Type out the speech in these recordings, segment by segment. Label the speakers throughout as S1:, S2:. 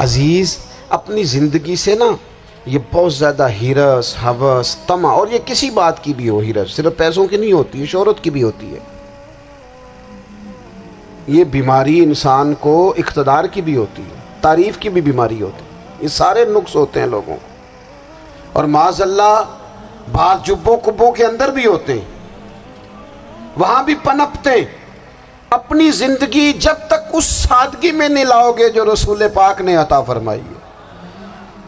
S1: عزیز اپنی زندگی سے نا یہ بہت زیادہ ہرس، ہوس، طمع، اور یہ کسی بات کی بھی ہو، ہرس صرف پیسوں کی نہیں ہوتی ہے، شہرت کی بھی ہوتی ہے، یہ بیماری انسان کو اقتدار کی بھی ہوتی ہے، تعریف کی بھی بیماری ہوتی ہے، یہ سارے نقص ہوتے ہیں لوگوں کو، اور معاذ اللہ بعض جبوں کبوں کے اندر بھی ہوتے ہیں، وہاں بھی پنپتے ہیں۔ اپنی زندگی جب تک اس سادگی میں نہیں لاؤ گے جو رسول پاک نے عطا فرمائی ہے،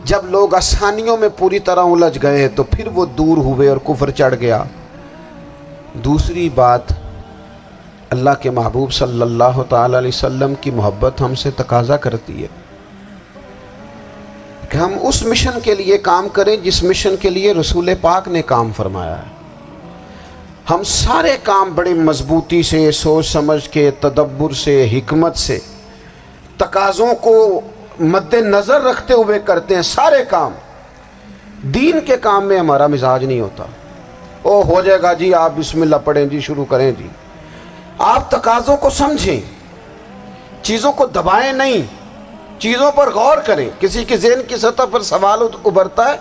S1: جب لوگ آسانیوں میں پوری طرح الجھ گئے تو پھر وہ دور ہوئے اور کفر چڑھ گیا۔ دوسری بات، اللہ کے محبوب صلی اللہ تعالی علیہ وسلم کی محبت ہم سے تقاضا کرتی ہے کہ ہم اس مشن کے لیے کام کریں جس مشن کے لیے رسول پاک نے کام فرمایا ہے۔ ہم سارے کام بڑے مضبوطی سے، سوچ سمجھ کے، تدبر سے، حکمت سے، تقاضوں کو مد نظر رکھتے ہوئے کرتے ہیں سارے کام۔ دین کے کام میں ہمارا مزاج نہیں ہوتا، او ہو جائے گا جی، آپ بسم اللہ پڑھیں جی، شروع کریں جی۔ آپ تقاضوں کو سمجھیں، چیزوں کو دبائیں نہیں، چیزوں پر غور کریں۔ کسی کے ذہن کی سطح پر سوال ابھرتا ہے،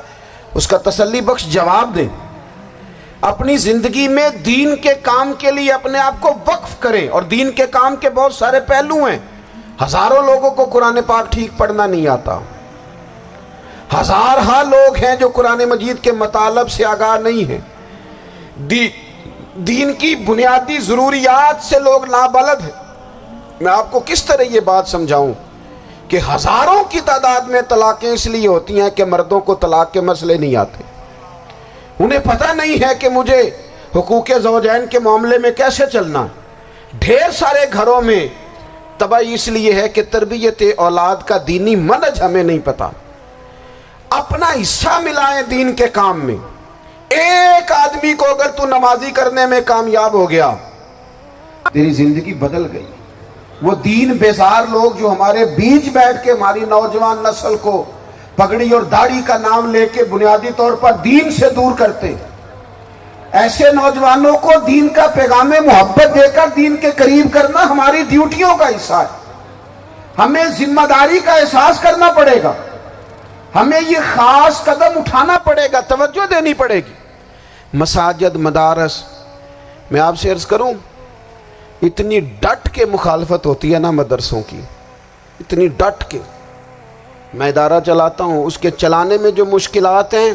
S1: اس کا تسلی بخش جواب دیں۔ اپنی زندگی میں دین کے کام کے لیے اپنے آپ کو وقف کریں، اور دین کے کام کے بہت سارے پہلو ہیں۔ ہزاروں لوگوں کو قرآن پاک ٹھیک پڑھنا نہیں آتا، ہزارہا لوگ ہیں جو قرآن مجید کے مطالب سے آگاہ نہیں ہیں، دین کی بنیادی ضروریات سے لوگ نابلد ہیں۔ میں آپ کو کس طرح یہ بات سمجھاؤں کہ ہزاروں کی تعداد میں طلاقیں اس لیے ہوتی ہیں کہ مردوں کو طلاق کے مسئلے نہیں آتے، انہیں پتہ نہیں ہے کہ مجھے حقوق زوجین کے معاملے میں کیسے چلنا۔ ڈھیر سارے گھروں میں تباہی اس لیے ہے کہ تربیت اولاد کا دینی منہج ہمیں نہیں پتا۔ اپنا حصہ ملائیں دین کے کام میں۔ ایک آدمی کو اگر تو نمازی کرنے میں کامیاب ہو گیا، تیری زندگی بدل گئی۔ وہ دین بیزار لوگ جو ہمارے بیچ بیٹھ کے ہماری نوجوان نسل کو پگڑی اور داڑھی کا نام لے کے بنیادی طور پر دین سے دور کرتے، ایسے نوجوانوں کو دین کا پیغام محبت دے کر دین کے قریب کرنا ہماری ڈیوٹیوں کا حصہ ہے۔ ہمیں ذمہ داری کا احساس کرنا پڑے گا، ہمیں یہ خاص قدم اٹھانا پڑے گا، توجہ دینی پڑے گی۔ مساجد، مدارس، میں آپ سے عرض کروں، اتنی ڈٹ کے مخالفت ہوتی ہے نا مدرسوں کی، اتنی ڈٹ کے۔ میں ادارہ چلاتا ہوں، اس کے چلانے میں جو مشکلات ہیں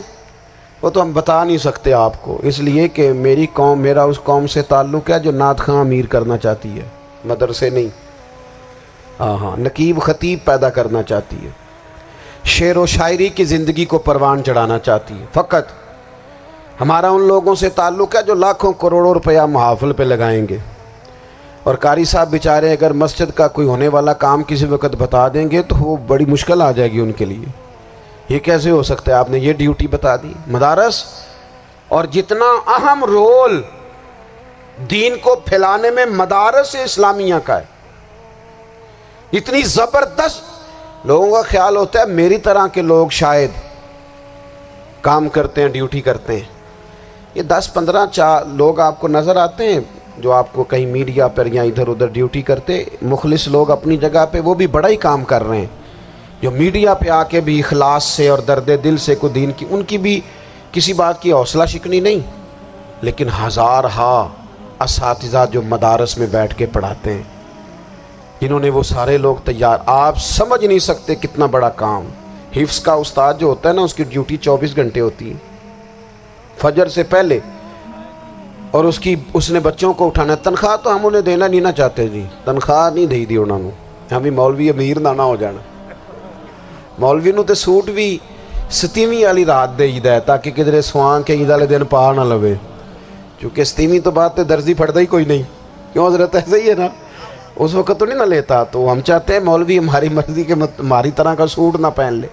S1: وہ تو ہم بتا نہیں سکتے آپ کو، اس لیے کہ میری قوم، میرا اس قوم سے تعلق ہے جو نعت خواں امیر کرنا چاہتی ہے، مدرسے نہیں۔ ہاں، نقیب خطیب پیدا کرنا چاہتی ہے، شعر و شاعری کی زندگی کو پروان چڑھانا چاہتی ہے۔ فقط ہمارا ان لوگوں سے تعلق ہے جو لاکھوں کروڑوں روپیہ محافل پہ لگائیں گے، اور قاری صاحب بیچارے اگر مسجد کا کوئی ہونے والا کام کسی وقت بتا دیں گے تو وہ بڑی مشکل آ جائے گی ان کے لیے۔ یہ کیسے ہو سکتا ہے، آپ نے یہ ڈیوٹی بتا دی؟ مدارس، اور جتنا اہم رول دین کو پھیلانے میں مدارس اسلامیہ کا ہے، اتنی زبردست۔ لوگوں کا خیال ہوتا ہے میری طرح کے لوگ شاید کام کرتے ہیں، ڈیوٹی کرتے ہیں۔ یہ 10-15 لوگ آپ کو نظر آتے ہیں جو آپ کو کہیں میڈیا پر یا ادھر ادھر ڈیوٹی کرتے، مخلص لوگ اپنی جگہ پہ، وہ بھی بڑا ہی کام کر رہے ہیں، جو میڈیا پہ آ کے بھی اخلاص سے اور درد دل سے کو دین کی، ان کی بھی کسی بات کی حوصلہ شکنی نہیں۔ لیکن ہزارہا اساتذہ جو مدارس میں بیٹھ کے پڑھاتے ہیں، جنہوں نے وہ سارے لوگ تیار، آپ سمجھ نہیں سکتے کتنا بڑا کام۔ حفظ کا استاد جو ہوتا ہے نا، اس کی ڈیوٹی 24 گھنٹے ہوتی ہے، فجر سے پہلے، اور اس نے بچوں کو اٹھانا۔ تنخواہ تو ہم انہیں دینا نہیں نہ چاہتے جی، تنخواہ نہیں دے دی انہوں نے، ہم بھی مولوی امیر نہ ہو جانا۔ مولوی نو تے سوٹ بھی 27ویں والی رات دے ہے تاکہ کدھر سوان کے عید والے دن پا نہ لوے، چونکہ 27ویں تو بات تے درزی پھڑتا ہی کوئی نہیں، کیوں حضرت؟ ایسے ہی ہے نا، اس وقت تو نہیں نہ لیتا۔ تو ہم چاہتے ہیں مولوی ہماری مرضی کے، ہماری طرح کا سوٹ نہ پہن لے۔